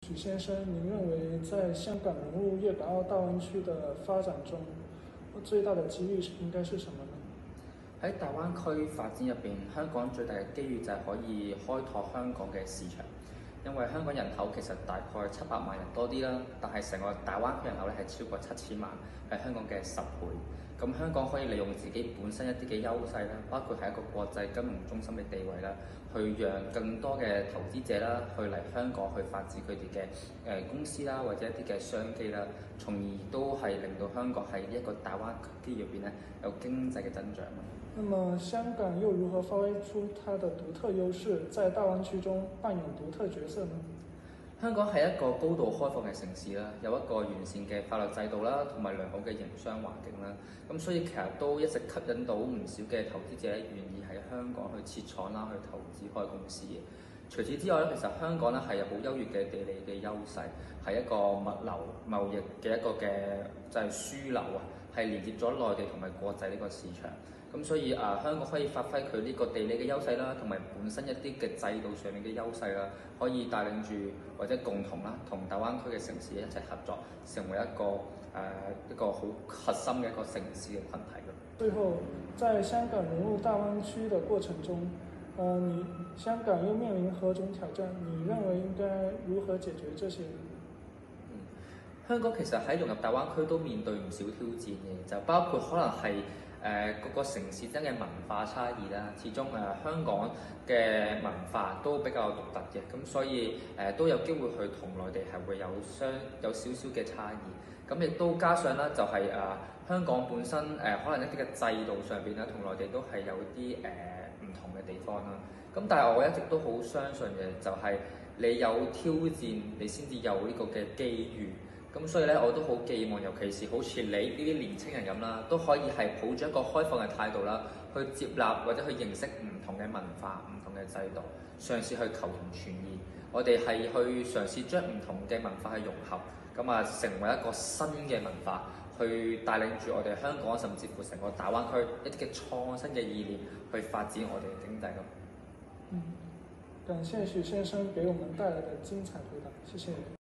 許先生，您認為在香港融入粵港澳大灣區的發展中，最大的機遇應該是什麼呢？喺大灣區發展入邊，香港最大嘅機遇就係可以開拓香港嘅市場，因為香港人口其實大概700萬人多啲啦，但係成個大灣區人口咧係超過7000萬，係香港嘅10倍。咁香港可以利用自己本身一啲嘅優勢啦，包括係一個國際金融中心嘅地位啦，去讓更多嘅投資者啦去嚟香港去發展佢哋嘅公司啦，或者一啲嘅商機啦，從而都係令到香港喺一個大灣區入邊咧有經濟嘅增長。那麼香港又如何發揮出它的獨特優勢，在大灣區中扮演獨特角色呢？香港係一個高度開放嘅城市啦，有一個完善嘅法律制度啦，同埋良好嘅營商環境啦。咁所以其實都一直吸引到唔少嘅投資者願意喺香港去設廠啦，去投資開公司嘅。除此之外咧，其實香港咧係有好優越嘅地理嘅優勢，係一個物流貿易嘅一個嘅就係樞紐啊，係連接咗內地同埋國際呢個市場。咁所以香港可以發揮佢呢個地理嘅優勢啦，同埋本身一啲嘅制度上面嘅優勢啦，可以帶領住或者共同啦，同大灣區嘅城市一齊合作，成為一個好核心嘅一個城市嘅群體咯。最後，在香港融入大灣區的過程中，香港又面臨何種挑戰？你認為應該如何解決這些？香港其實喺融入大灣區都面對唔少挑戰嘅，就包括可能係各個城市之間嘅文化差異啦。始終香港嘅文化都比較獨特嘅，咁所以都有機會去同內地係會有少少嘅差異。咁亦都加上啦，就係香港本身可能一啲嘅制度上邊咧，同內地都係有啲唔同嘅地方啦。咁但係我一直都好相信嘅就係你有挑戰，你先至有呢個嘅機遇。咁所以咧，我都好寄望，尤其是好似你呢啲年青人咁啦，都可以係抱住一個開放嘅態度啦，去接納或者去認識唔同嘅文化、唔同嘅制度，嘗試去求同存異。我哋係去嘗試將唔同嘅文化去融合，咁成為一個新嘅文化，去帶領住我哋香港甚至乎成個大灣區一啲嘅創新嘅意念，去發展我哋嘅經濟咯。感謝許先生給我們帶來的精彩回答，謝謝你。